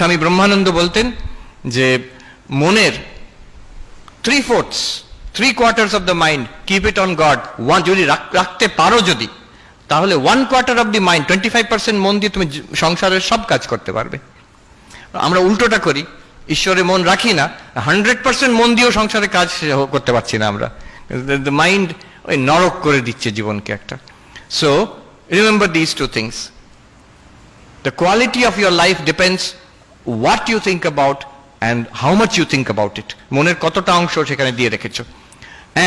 স্বামী ব্রহ্মানন্দ বলতেন যে মনের 3/4 of the mind keep it on god, যদি রাখতে পারো যদি, তাহলে 1/4 অফ দি মাইন্ড 25% মন দিয়ে তুমি সংসারের সব কাজ করতে পারবে। আমরা উল্টোটা করি, ঈশ্বরে মন রাখি না, 100% মন দিয়েও সংসারে কাজ করতে পারছি না আমরা। মাইন্ড ওই নরক করে দিচ্ছে জীবনকে একটা। So remember this two things, the quality of your life depends what you think about and how much you think about it. মনের কতটা অংশ সেখানে দিয়ে রেখেছো।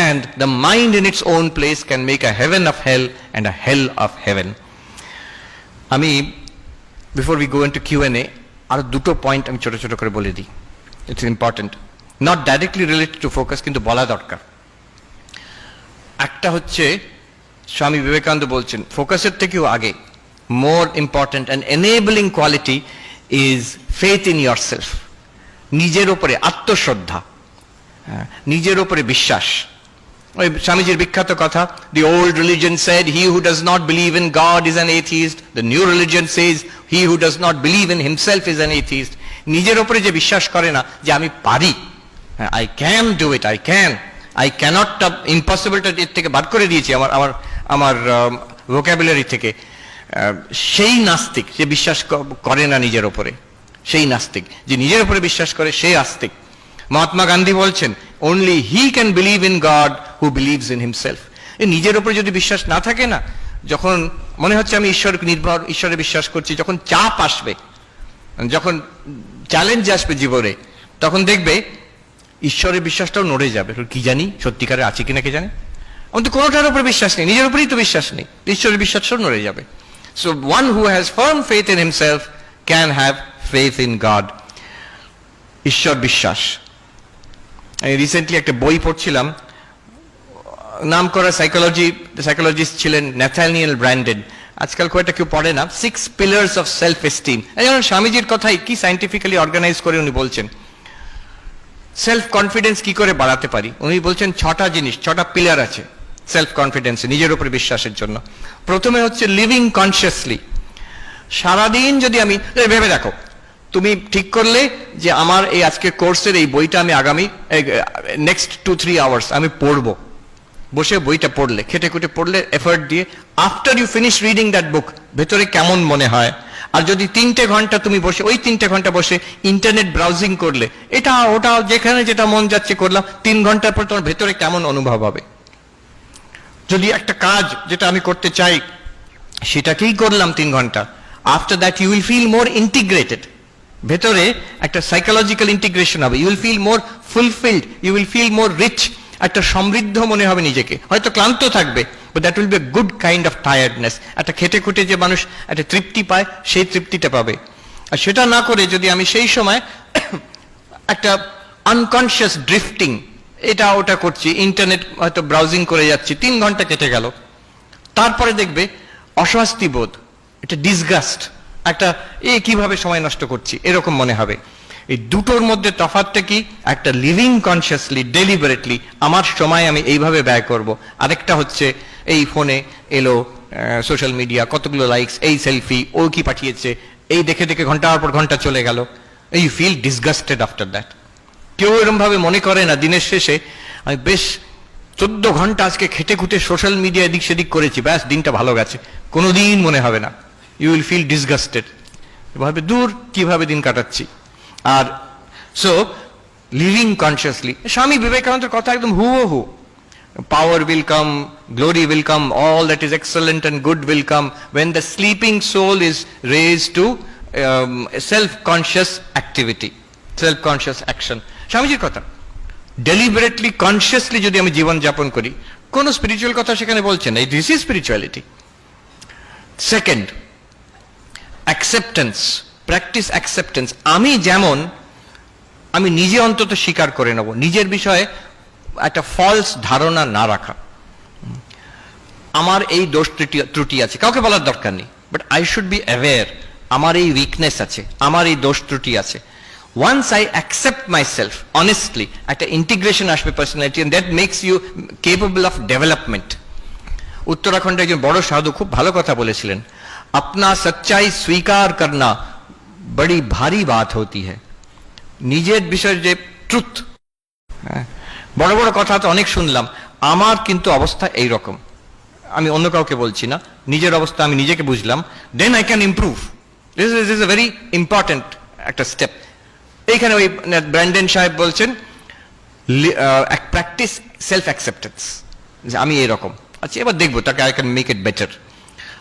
And the mind in its own place can make a heaven of hell and a hell of heaven. আমি before we go into Q&A আর দুটো point আমি ছোট ছোট করে বলে দিই। It's important, not directly related to focus, কিন্তু বলা দরকার। একটা হচ্ছে স্বামী বিবেকানন্দ বলছেন ফোকাসের থেকেও আগে more important and enabling quality is faith in yourself. নিজের উপরে আত্মশ্রদ্ধা, নিজের উপরে বিশ্বাস। ওই স্বামীজির বিখ্যাত কথা, the old religion said he who does not believe in God is an atheist, the new religion says he who does not believe in himself is an atheist. নিজের উপরে যে বিশ্বাস করে না যে আমি পারি, I can do it, I cannot, ইম্পসিবলটা এর থেকে বাদ করে দিয়েছি আমার ভোকাবুলারি থেকে, সেই নাস্তিক যে বিশ্বাস করে না নিজের উপরে, সেই নাস্তিক। যে নিজের উপরে বিশ্বাস করে সেই আস্তিক। মহাত্মা গান্ধী বলছেন only he can believe in God who believes in himself. নিজের উপরে যদি বিশ্বাস না থাকে না, যখন মনে হচ্ছে আমি ঈশ্বরে বিশ্বাস করছি, যখন চাপ আসবে, যখন চ্যালেঞ্জ আসবে জীবনে, তখন দেখবে ঈশ্বরের বিশ্বাসটাও নড়ে যাবে। কি জানি সত্যিকারে আছে কিনা কে জানে, আমার তো কোনোটার উপরে বিশ্বাস নেই, নিজের উপরেই তো বিশ্বাস নেই, ঈশ্বরের বিশ্বাসটাও নড়ে যাবে। So one who has firm faith in himself can have faith in God. ঈশ্বর বিশ্বাস। আমি রিসেন্টলি একটা বই পড়ছিলাম, নাম করা সাইকোলজিস্ট ছিলেন ন্যাথানিয়েল ব্র্যান্ডেন, আজকাল খুব একটা কেউ পড়ে না, 6 pillars of self esteem। যেমন স্বামীজির কথাই কি সাইন্টিফিক্যালি অর্গানাইজ করে উনি বলছেন সেলফ কনফিডেন্স কি করে বাড়াতে পারি। উনি বলছেন 6টা পিলার আছে সেলফ কনফিডেন্স, নিজের উপরে বিশ্বাসের জন্য। প্রথমে হচ্ছে লিভিং কনসিয়াসলি। সারাদিন যদি আমি ভেবে দেখো, তুমি ঠিক করলে যে আমার এই আজকের কোর্সের এই বইটা আমি আগামী নেক্সট 2-3 আওয়ার্স আমি পড়বো, বসে বইটা পড়লে, খেটে খুটে পড়লে, এফোর্ট দিয়ে, after you finish reading that book ভেতরে কেমন মনে হয়। আর যদি 3টে ঘন্টা তুমি বসে ওই 3টে ঘন্টা বসে ইন্টারনেট ব্রাউজিং করলে, এটা ওটা যেখানে যেটা মন যাচ্ছে করলাম, 3 ঘন্টার পর তোমার ভেতরে কেমন অনুভব হবে। যদি একটা কাজ যেটা আমি করতে চাই সেটাকেই করলাম 3 ঘন্টা, after that you will feel more integrated, ভেতরে একটা সাইকোলজিক্যাল ইন্টিগ্রেশন হবে, you will feel more fulfilled, you will feel more rich, একটা সমৃদ্ধ মনে হবে নিজেকে। হয়তো ক্লান্ত থাকবে, but that will be a good kind of tiredness. একটা খেটে খুটে যে মানুষ একটা তৃপ্তি পায়, সেই তৃপ্তিটা পাবে। আর সেটা না করে যদি আমি সেই সময় একটা আনকনসিয়াস ড্রিফটিং, এটা ওটা করছি, ইন্টারনেট হয়তো ব্রাউজিং করে যাচ্ছি, 3 ঘন্টা কেটে গেল, তারপরে দেখবে অস্বস্তি বোধ, একটা ডিসগাস্ট, একটা কিভাবে সময় নষ্ট করছি এরকম মনে হবে। এই দুটোর মধ্যে তফাৎটা কি? একটা লিভিং কনসিয়াসলি, ডেলিবারেটলি আমার সময় আমি এইভাবে ব্যয় করব, আরেকটা হচ্ছে এই ফোনে এলো সোশ্যাল মিডিয়া, কতগুলো লাইকস, এই সেলফি, ও কি পাঠিয়েছে, এই দেখে দেখে ঘন্টার পর ঘন্টা চলে গেল, you feel disgusted after that. কেউ এরকম ভাবে মনে করে না দিনের শেষে আমি বেশ 14 ঘন্টা আজকে খেটে খুটে সোশ্যাল মিডিয়া এদিক সেদিক করেছি, ব্যাস দিনটা ভালো গেছে, কোনোদিন মনে হবে না। ইউ উইল ফিল ডিসগাস্টেড, ভাবে দূর কিভাবে দিন কাটাচ্ছি। আর সো লিভিং কনসিয়াসলি, স্বামী বিবেকানন্দের কথা একদম হুবহু, power will come, glory will come, all that is excellent and good will come when the sleeping soul is raised to self-conscious activity, self-conscious action. স্বামীজির কথা, ডেলিবারেটলি কনসিয়াসলি যদি আমি জীবন যাপন করি, কোন স্পিরিচুয়াল কথা সেখানে বলছেন না, this is spirituality. Second, acceptance, practice acceptance. আমি যেমন, আমি নিজে অন্তত স্বীকার করে নেব, নিজের বিষয়ে একটা ফলস ধারণা না রাখা। আমার এই দোষ ত্রুটি আছে, কাউকে বলার দরকার নেই, but I should be aware আমার এই উইকনেস আছে, আমার এই দোষ ত্রুটি আছে। Once I accept myself honestly, একটা ইন্টিগ্রেশন আসবে personality, and that makes you capable of development. উত্তরাখণ্ডে একজন বড় সাধু খুব ভালো কথা বলেছিলেন, अपना सच्चाई स्वीकार करना बड़ी भारी बात होती है নিজের বিষয়ে যে ট্রুথ বড় বড় কথা তো অনেক শুনলাম আমার কিন্তু অবস্থা এই রকম আমি অন্য কাউকে বলছি না নিজের অবস্থা আমি নিজেকে বুঝলাম then I can improve this is a very important একটা স্টেপ এইখানে ওই ব্র্যান্ডন সাহেব বলছেন প্র্যাকটিস সেলফ অ্যাকসেপ্টেন্স যে আমি এরকম আচ্ছা এবার দেখবো তাকে I can make it better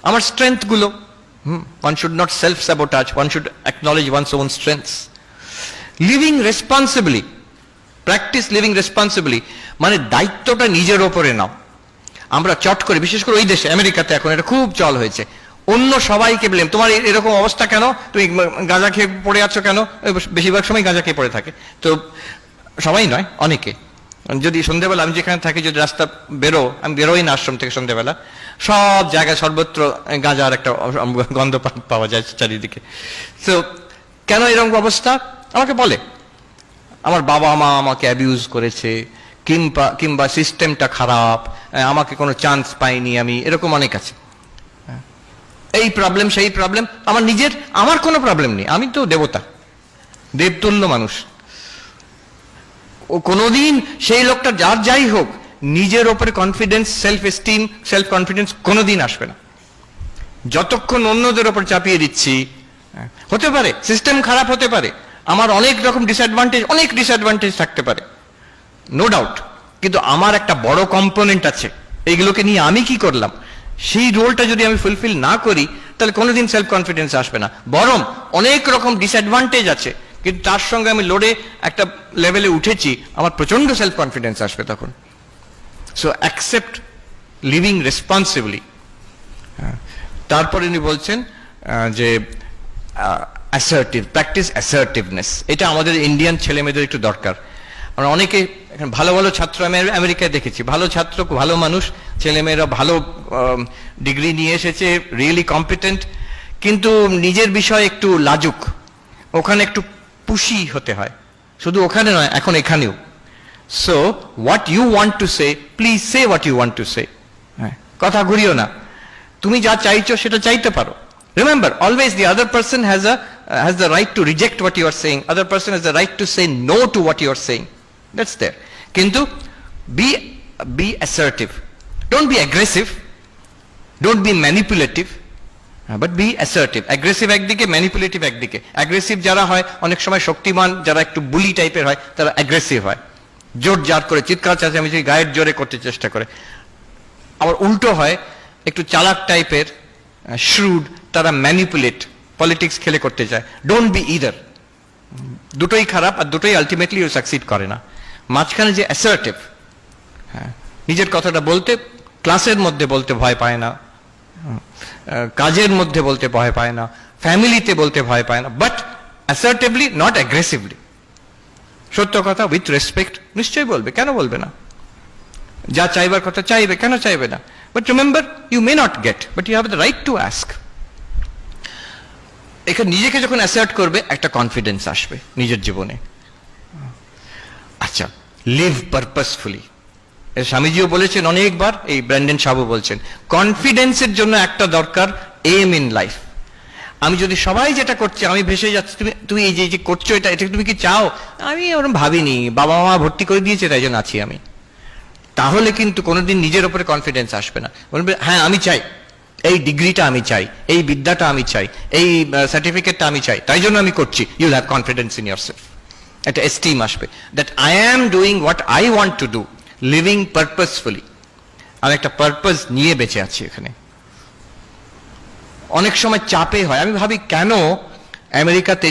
আমার স্ট্রেংথ গুলো one should not self sabotage one should acknowledge one's own strengths living responsibly practice living responsibly মানে দায়িত্বটা নিজের উপরে নাও আমরা চট করে বিশেষ করে ওই দেশে আমেরিকাতে এখন এটা খুব চল হয়েছে অন্য সবাইকে ব্লেম তোমার এরকম অবস্থা কেন তুমি গাঁজা খেয়ে পড়ে আছো কেন বেশিরভাগ সময় গাঁজা খেয়ে পড়ে থাকে তো সবাই নয় অনেকে যদি সন্ধ্যাবেলা আমি যেখানে থাকি যদি রাস্তা আমি বেরোই না আশ্রম থেকে সন্ধ্যাবেলা সব জায়গায় সর্বত্র গাঁজার একটা গন্ধ পাওয়া যায় চারিদিকে তো কেন এরকম অবস্থা আমাকে বলে আমার বাবা মা আমাকে অ্যাবিউজ করেছে কিংবা সিস্টেমটা খারাপ আমাকে কোনো চান্স পাইনি আমি এরকম অনেক আছে এই প্রবলেম সেই প্রবলেম আমার কোনো প্রবলেম নেই আমি তো দেবতা দেবতুল্য মানুষ ও কোনোদিন সেই লোকটা যাই হোক নিজের ওপরে confidence self esteem self confidence কোনোদিন আসবে না যতক্ষণ অন্যদের ওপর চাপিয়ে দিচ্ছি হতে পারে সিস্টেম খারাপ হতে পারে আমার অনেক রকম ডিসঅ্যাডভান্টেজ থাকতে পারে নো ডাউট কিন্তু আমার একটা বড় কম্পোনেন্ট আছে এইগুলোকে নিয়ে আমি কি করলাম সেই রোলটা যদি আমি ফুলফিল না করি তাহলে কোনোদিন সেলফ কনফিডেন্স আসবে না বরং অনেক রকম ডিসঅ্যাডভান্টেজ আছে কিন্তু তার সঙ্গে আমি লোডে একটা লেভেলে উঠেছি আমার প্রচন্ড সেলফ কনফিডেন্স আসবে তখন সো অ্যাকসেপ্ট লিভিং রেসপন্সিবলি তারপরে উনি বলছেন যে অ্যাসার্টিভ প্র্যাকটিস অ্যাসার্টিভনেস এটা আমাদের ইন্ডিয়ান ছেলে মেয়েদের একটু দরকার আমরা অনেকে এখন ভালো ভালো ছাত্র আমি আমেরিকায় দেখেছি ভালো ছাত্র ভালো মানুষ ছেলেমেয়েরা ভালো ডিগ্রি নিয়ে এসেছে রিয়েলি কম্পিটেন্ট কিন্তু নিজের বিষয়ে একটু লাজুক ওখানে একটু পুশি হতে হয় শুধু ওখানে নয় এখন এখানেও so what you want to say please say what you want to say কথা ঘুরিও না তুমি যা চাইছো সেটা চাইতে পারো remember always the other person has the right to reject what you are saying other person has the right to say no to what you are saying that's there kintu be assertive don't be aggressive don't be manipulative but be assertive aggressive একদিকে manipulative একদিকে aggressive যারা হয় অনেক সময় শক্তিমান যারা একটু বুলি টাইপের হয় তারা aggressive হয় জোর জার করে চিৎকার চেঁচামেচি গায়ের জোরে করতে চেষ্টা করে আবার উল্টো হয় একটু চালাক টাইপের shrewd তারা ম্যানিপুলেট পলিটিক্স খেলে করতে চায় ডোন্ট বি ইদার দুটোই খারাপ আর দুটোই আলটিমেটলি ও সাকসিড করে না মাঝখানে যে অ্যাসার্টিভ নিজের কথাটা বলতে ক্লাসের মধ্যে বলতে ভয় পায় না কাজের মধ্যে বলতে ভয় পায় না ফ্যামিলিতে বলতে ভয় পায় না বাট অ্যাসার্টিভলি নট অ্যাগ্রেসিভলি সত্য কথা উইথ রেসপেক্ট নিশ্চয়ই বলবে কেন বলবে না যা চাইবার কথা চাইবে কেন চাইবে না but remember you may not get but you have the right to ask এখানে নিজেকে যখন অ্যাসার্ট করবে একটা কনফিডেন্স আসবে নিজের জীবনে আচ্ছা লিভ পারপাসফুলি স্বামীজিও বলেছেন অনেকবার এই ব্র্যান্ডন সাবু বলছেন কনফিডেন্সের জন্য একটা দরকার এম ইন লাইফ আমি যদি সবাই যেটা করছে আমি ভেসে যাচ্ছি তুমি এই যে করছো এটা তুমি কি চাও আমি ওরকম ভাবিনি বাবা মা ভর্তি করে দিয়েছে তাই জন্য আছি আমি তাহলে কিন্তু কোনোদিন নিজের উপরে কনফিডেন্স আসবে না বলবে হ্যাঁ আমি চাই এই ডিগ্রিটা আমি চাই এই বিদ্যাটা আমি চাই এই সার্টিফিকেটটা আমি চাই তাই জন্য আমি করছি you have confidence in yourself একটা এস্টিম আসবে that I am doing what I want to do living purposefully আমি একটা পারপাস নিয়ে বেঁচে আছি এখানে অনেক সময় চাপে হয় আমি ভাবি কেন আমেরিকাতে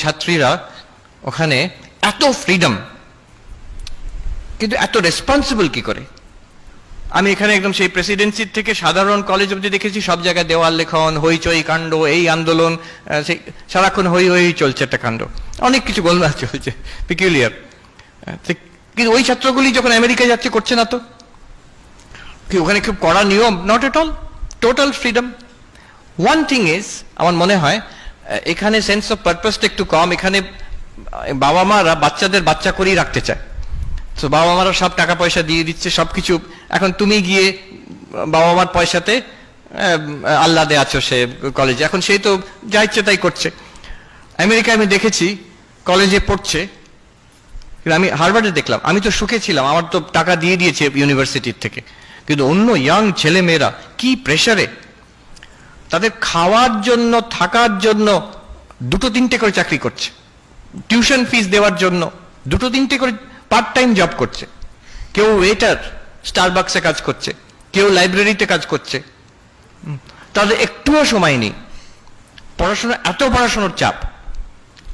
ছাত্রীরা ওখানে এত ফ্রিডম কিন্তু এত রেসপন্সিবল কি করে আমি এখানে একদম সেই প্রেসিডেন্সির থেকে সাধারণ কলেজ অবধি দেখেছি সব জায়গায় দেওয়াল লেখন হইচই কাণ্ড এই আন্দোলন সেই সারাক্ষণ হই চলছে একটা কাণ্ড অনেক কিছু গোলমাল চলছে পিকুলিয়ার কিন্তু ওই ছাত্রগুলি যখন আমেরিকায় যাচ্ছে করছে না তো কি ওখানে খুব কড়া নিয়ম not at all total freedom one thing is আমার মনে হয় এখানে সেন্স অফ পারপাসটা একটু কম এখানে বাবা মারা বাচ্চাদের বাচ্চা করেই রাখতে চায় তো বাবা মারা সব টাকা পয়সা দিয়ে দিচ্ছে সবকিছু এখন তুমি গিয়ে বাবা মার পয়সাতে আহ্লাদে আছো সে কলেজে এখন সেই তো যা ইচ্ছে তাই করছে আমেরিকায় আমি দেখেছি কলেজে পড়ছে, কিন্তু আমি হার্ভার্ডে দেখলাম, আমি তো সুখে ছিলাম, আমার তো টাকা দিয়ে দিয়েছে ইউনিভার্সিটির থেকে, কিন্তু অন্য ইয়াং ছেলে মেয়েরা কি প্রেসারে, তাদের খাওয়ার জন্য থাকার জন্য দুটো তিনটে করে চাকরি করছে, টিউশন ফিস দেওয়ার জন্য দুটো তিনটে করে পার্ট টাইম জব করছে, কেউ ওয়েটার স্টারবাক্সে কাজ করছে, কেউ লাইব্রেরিতে কাজ করছে, তাদের একটুও সময় নেই। পড়াশোনা, এত পড়াশোনার চাপ।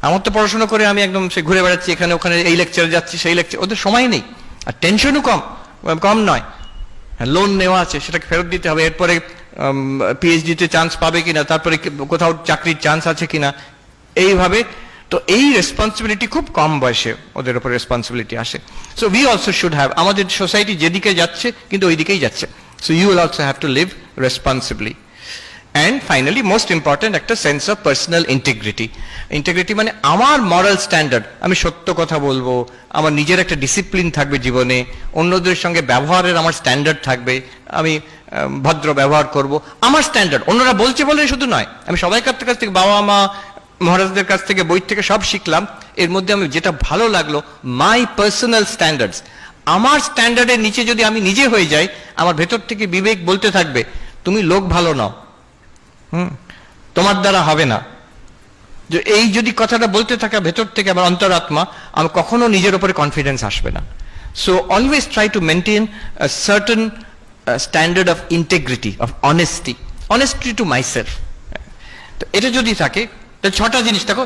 আমার তো পড়াশোনা করে আমি একদম সে ঘুরে বেড়াচ্ছি এখানে ওখানে, এই লেকচারে যাচ্ছি সেই লেকচার, ওদের সময় নেই। আর টেনশনও কম নয়, লোন নেওয়া আছে সেটাকে ফেরত দিতে হবে, এরপরে পিএইচডিতে চান্স পাবে কিনা, তারপরে কোথাও চাকরির চান্স আছে কিনা, এইভাবে। তো এই রেসপন্সিবিলিটি খুব কম বয়সে ওদের উপর রেসপন্সিবিলিটি আসে। So we also should have, আমাদের সোসাইটি যেদিকে যাচ্ছে কিন্তু ওই দিকেই যাচ্ছে, so you will also have to live responsibly. And finally most important, একটা sense of personal integrity. Integrity মানে আমার মরাল স্ট্যান্ডার্ড, আমি সত্য কথা বলবো, আমার নিজের একটা ডিসিপ্লিন থাকবে জীবনে, অন্যদের সঙ্গে ব্যবহারের আমার স্ট্যান্ডার্ড থাকবে, আমি ভদ্র ব্যবহার করব, আমার স্ট্যান্ডার্ড। অন্যরা বলছে বলে শুধু নয়, আমি সবাইকার কাছ থেকে, বাবা মা মহারাজদের কাছ থেকে, বই থেকে সব শিখলাম, এর মধ্যে আমি যেটা ভালো লাগলো, মাই পার্সোনাল স্ট্যান্ডার্ডস। আমার স্ট্যান্ডার্ডের নিচে যদি আমি নিজে হয়ে যাই, আমার ভেতর থেকে বিবেক বলতে থাকবে তুমি লোক ভালো নাও, তোমার দ্বারা হবে না। যে এই যদি কথাটা বলতে থাকে ভেতর থেকে আমার অন্তরাত্মা, আমার কখনো নিজের উপরে কনফিডেন্স আসবে না। So always try to maintain a certain standard of integrity, of honesty to myself. তো এটা যদি থাকে, ছটা জিনিস দেখো,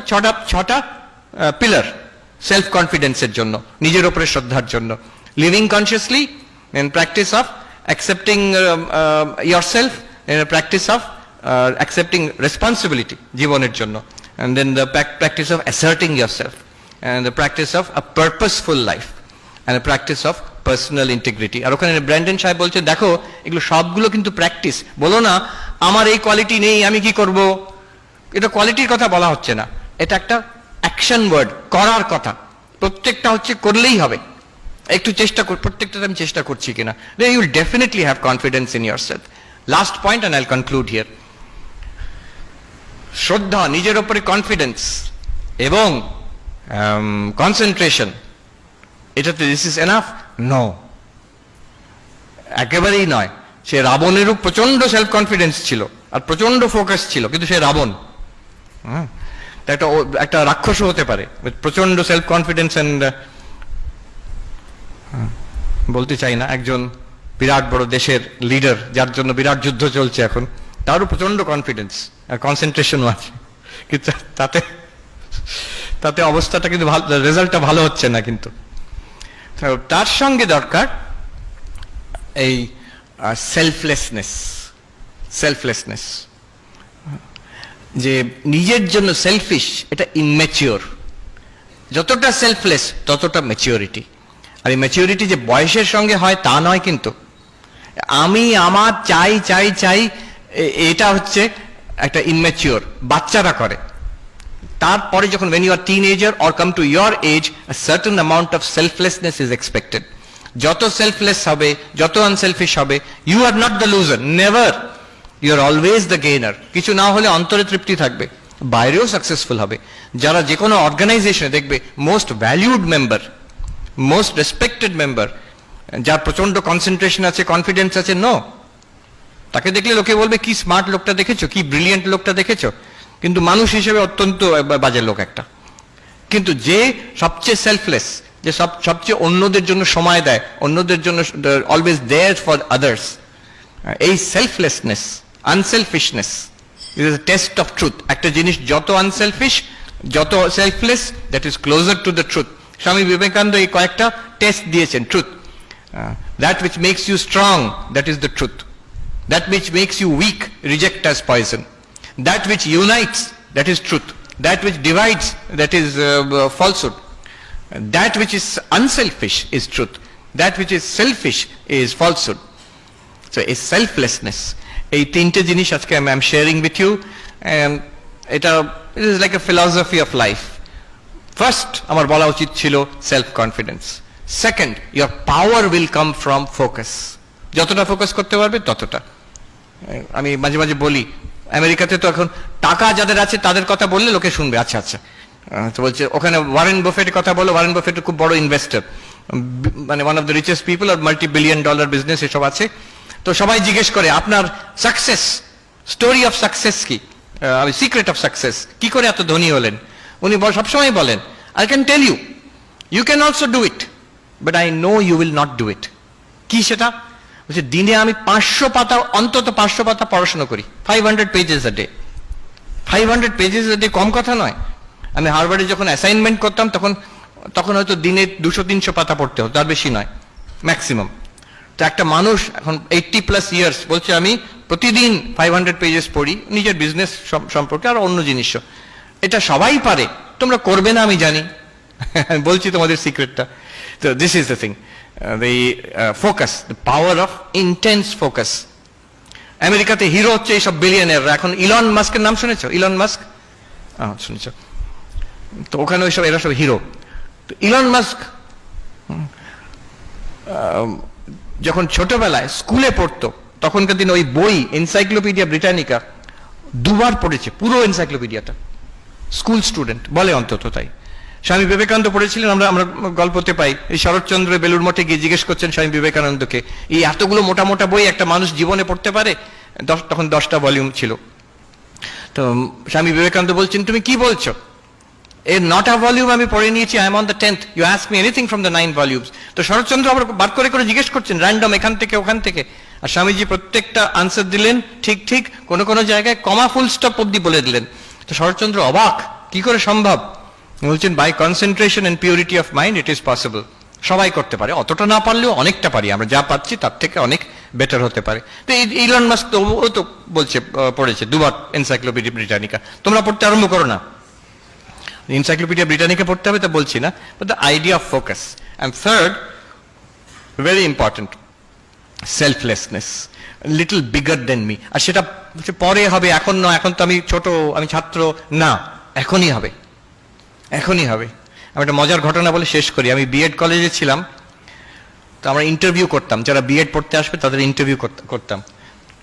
ছটা পিলার সেলফ কনফিডেন্সের জন্য, নিজের উপরে শ্রদ্ধার জন্য। Living consciously, in practice of accepting yourself, in a practice of accepting responsibility জীবনের জন্য, and then the practice of asserting yourself, and the practice of a purposeful life, and a practice of personal integrity. আর ওখানে Brandon সাহেব বলছে, দেখো এগুলো সবগুলো কিন্তু practice. বলো না আমার এই কোয়ালিটি নেই, আমি কি করব, এটা কোয়ালিটির কথা বলা হচ্ছে না, এটা একটা অ্যাকশন ওয়ার্ড, করার কথা। প্রত্যেকটা হচ্ছে করলেই হবে, একটু চেষ্টা কর, প্রত্যেকটা আমি চেষ্টা করছি কিনা, then you will definitely have confidence in yourself. Last point and I'll conclude here. শ্রদ্ধা, নিজের উপরে কনফিডেন্স এবং কনসেন্ট্রেশন, এটাতে দিস ইজ এনাফ? নো, একেবারেই নয়। সে রাবণেরও প্রচন্ড সেলফ কনফিডেন্স ছিল আর প্রচন্ড ফোকাস ছিল, কিন্তু সে রাবণ, একটা রাক্ষসও হতে পারে প্রচন্ড সেলফ কনফিডেন্স অ্যান্ড, বলতে চাই না, একজন বিরাট বড় দেশের লিডার যার জন্য বিরাট যুদ্ধ চলছে এখন, তারও প্রচন্ড কনফিডেন্স আর কনসেন্ট্রেশনও আছে, কিন্তু তাতে অবস্থাটা কিন্তু রেজাল্টটা ভালো হচ্ছে না। কিন্তু তার সঙ্গে দরকার এই সেলফলেসনেস, যে নিজের জন্য সেলফিশ, এটা ইনম্যাচিওর। যতটা সেলফলেস ততটা ম্যাচিওরিটি। আর এই ম্যাচিওরিটি যে বয়সের সঙ্গে হয় তা নয়, কিন্তু আমি আমার চাই চাই চাই, এটা হচ্ছে একটা ইনম্যাচিওর, বাচ্চারা করে। তারপরে যখন when you are teenager or come to your age, a certain amount of selflessness is expected. যত সেলফলেস হবে, যত আনসেলফিশ হবে, you are not the loser, never, you are always the gainer. কিছু না হলে অন্তরে তৃপ্তি থাকবে, বাইরেও সাকসেসফুল হবে। যারা যে কোনো অর্গানাইজেশনে দেখবে most valued member, most respected member, যার প্রচন্ড কনসেন্ট্রেশন আছে, কনফিডেন্স আছে, নো, তাকে দেখলে লোকে বলবে কি স্মার্ট লোকটা দেখেছো, কি ব্রিলিয়েন্ট লোকটা দেখেছো, কিন্তু মানুষ হিসেবে অত্যন্ত বাজে লোক একটা। কিন্তু যে সবচেয়ে সেলফলেস, যে সবচেয়ে অন্যদের জন্য সময় দেয়, অন্যদের জন্য অলওয়েজ দেয়ার ফর আদার্স, এই selflessness, unselfishness is a test of truth. একটা জিনিস যত আনসেলফিশ, যত selfless, that is closer to the truth. Swami Vivekananda এই কয়েকটা টেস্ট দিয়েছেন truth. That which makes you strong, that is the truth. That which makes you weak, reject as poison. That which unites, that is truth. That which divides, that is falsehood. That which is unselfish is truth. That which is selfish is falsehood. So a selflessness, এই তিনটে জিনিস আজকে I am sharing with you, and it is like a philosophy of life. First, আমার বলা উচিত ছিল self confidence. Second, your power will come from focus. যতটা focus করতে পারবে ততটা। আমি মাঝে মাঝে বলি, আমেরিকাতে তো এখন টাকা যাদের আছে তাদের কথা বললে লোকে শুনবে, আচ্ছা আচ্ছা। তো বলছে ওখানে ওয়ারেন বাফেটের কথা বলো, ওয়ারেন বাফেট খুব বড় ইনভেস্টর, মানে one of the richest people, আর $multi-billion বিজনেস এসব আছে। তো সবাই জিজ্ঞেস করে আপনার সাকসেস, স্টোরি অফ সাকসেস কি, সিক্রেট অফ সাকসেস, কি করে এত ধনী হলেন? উনি সবসময় বলেন, I can tell you, you can also do it, but I know you will not do it. কি সেটা? বলছে দিনে আমি 500 পাতা, অন্তত 500 পাতা পড়াশোনা করি, 500 pages a day. 500 pages a day কম কথা নয়। আমি হার্ভার্ডে যখন অ্যাসাইনমেন্ট করতাম তখন হয়তো দিনে 200-300 পাতা পড়তে হতো, তার বেশি নয় ম্যাক্সিমাম। তো একটা মানুষ এখন 80+ ইয়ার্স বলছে আমি প্রতিদিন 500 পেজেস পড়ি, নিজের বিজনেস সম্পর্কে আর অন্য জিনিসও। এটা সবাই পারে, তোমরা করবে না আমি জানি, বলছি তোমাদের সিক্রেটটা। তো this is the thing, the focus, the power of intense focus. আমেরিকাতে হিরো হচ্ছে এইসব বিলিয়নিয়াররা। এখন ইলন মাস্কের নাম শুনেছো? ইলন মাস্ক শুনেছো? তো ওখানে ওইসব এরা সব হিরো। তো ইলন মাস্ক যখন ছোটবেলায় স্কুলে পড়তো তখনকার দিন ওই বই এনসাইক্লোপিডিয়া ব্রিটানিকা 2 বার পড়েছে, পুরো এনসাইক্লোপিডিয়াটা। স্কুল স্টুডেন্ট বলে অন্তত তাই। স্বামী বিবেকানন্দ পড়েছিলেন, আমরা গল্পতে পাই। এই শরৎচন্দ্র বেলুর মঠে গিয়ে জিজ্ঞেস করছেন স্বামী বিবেকানন্দকে, এই এতগুলো মোটা মোটা বই একটা মানুষ জীবনে পড়তে পারে? তখন 10টা ভলিউম ছিল। তো স্বামী বিবেকানন্দ বলছেন তুমি কি বলছো, এর 9টা ভলিউম আমি পড়ে নিয়েছি, I am on the 10th, you ask me anything from the 9 volumes. তো শরৎচন্দ্র আবার বার করে করে জিজ্ঞেস করছেন র্যান্ডম, এখান থেকে ওখান থেকে, আর স্বামীজি প্রত্যেকটা আনসার দিলেন ঠিক ঠিক, কোনো কোনো জায়গায় কমা ফুল স্টপ অব্দি বলে দিলেন। তো শরৎচন্দ্র অবাক, কি করে সম্ভব? বলছেন by concentration and purity of mind it is possible. সবাই করতে পারে, অতটা না পারলেও অনেকটা পারি আমরা, যা পাচ্ছি তার থেকে অনেক বেটার হতে পারে। তো ইলন মাস্ক তো ও তো বলছে পড়েছে 2 বার এনসাইক্লোপিডিয়া ব্রিটানিকা। তোমরা পড়তে আরম্ভ করো না, এনসাইক্লোপিডিয়া ব্রিটানিকা পড়তে হবে তা বলছি না, but the idea of focus. And third, very important, selflessness, little bigger than me. আর সেটা পরে হবে, এখন নয়, এখন তো আমি ছোট, আমি ছাত্র না, এখনই হবে, এখনই হবে। আমি একটা মজার ঘটনা বলে শেষ করি। আমি বিএড কলেজে ছিলাম, তো আমরা ইন্টারভিউ করতাম, যারা বিএড পড়তে আসবে তাদের ইন্টারভিউ করতাম।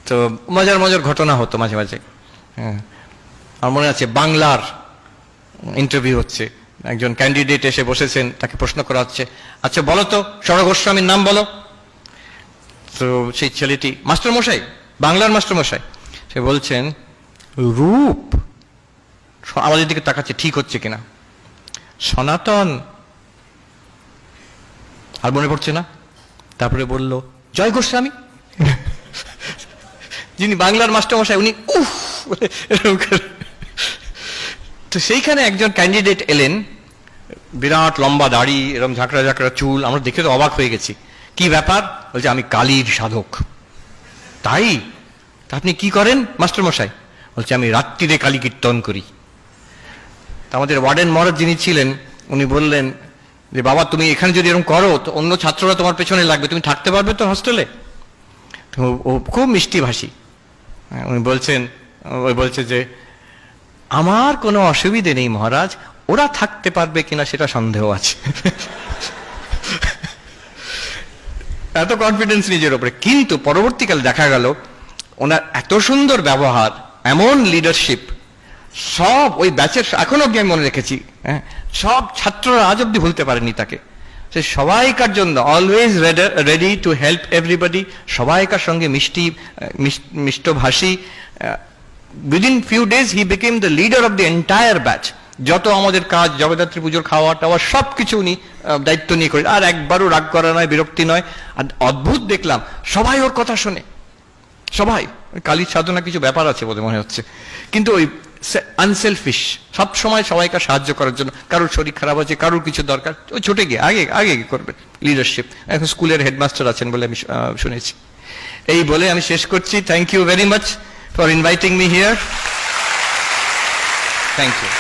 তো মজার মজার ঘটনা হতো মাঝে মাঝে। হ্যাঁ, আমার মনে আছে বাংলার ইন্টারভিউ হচ্ছে, একজন ক্যান্ডিডেট এসে বসেছেন, তাকে প্রশ্ন করা হচ্ছে, আচ্ছা বলো তো সরলা গোস্বামীর নাম বলো। তো সেই ছেলেটি, মাস্টারমশাই, বাংলার মাস্টারমশাই, সে বলছেন রূপ। আমাদের দিকে তাকাচ্ছে ঠিক হচ্ছে কিনা, সনাতন, আর মনে পড়ছে না। তারপরে বলল জয় গোস্বামী, যিনি বাংলার মাস্টারমশাই, উনি উফ। তো সেইখানে একজন ক্যান্ডিডেট এলেন, বিরাট লম্বা দাড়ি, এরকম ঝাঁকড়া ঝাঁকড়া চুল, আমরা দেখে তো অবাক হয়ে গেছি, কি ব্যাপার? বলছে আমি কালীর সাধক। তাই? তা আপনি কি করেন মাস্টারমশাই? বলছে আমি রাত্রিরে কালী কীর্তন করি। তা আমাদের ওয়ার্ডেন মহারাজ যিনি ছিলেন উনি বললেন যে বাবা তুমি এখানে যদি এরকম করো তো অন্য ছাত্ররা তোমার পেছনে লাগবে, তুমি থাকতে পারবে তো হোস্টেলে? তো ও খুব মিষ্টি ভাষী, উনি বলছেন, ওই বলছে যে আমার কোনো অসুবিধে নেই মহারাজ, ওরা থাকতে পারবে কিনা সেটা সন্দেহ আছে। এত কনফিডেন্স নিজের উপরে। কিন্তু পরবর্তীকালে দেখা গেল ওনার এত সুন্দর ব্যবহার, এমন লিডারশিপ, সব ওই ব্যাচের এখনো অব্দি আমি মনে রেখেছি, হ্যাঁ, সব ছাত্ররা আজ অব্দি ভুলতে পারেনি তাকে। সে সবাইকার জন্য always ready to help everybody, সবাইকার সঙ্গে মিষ্টভাষী। Within few days he became the leader of the entire batch. যত আমাদের কাজ, জগদ্ধাত্রী পুজোর খাওয়া টাওয়া সব কিছু উনি দায়িত্ব নিয়ে করেন, আর একবারও রাগ করা নয়, বিরক্তি নয়। আর অদ্ভুত দেখলাম সবাই ওর কথা শোনে, সবাই। কালীর সাধনা কিছু ব্যাপার আছে বলে মনে হচ্ছে, কিন্তু ওই আনসেলফিশ, সব সময় সবাইকে সাহায্য করার জন্য। কারোর শরীর খারাপ আছে, কারোর কিছু দরকার, ওই ছুটে গিয়ে আগে আগে করবে লিডারশিপ। এখন স্কুলের হেডমাস্টার আছেন বলে আমি শুনেছি। এই বলে আমি শেষ করছি। Thank you very much for inviting me here. Thank you.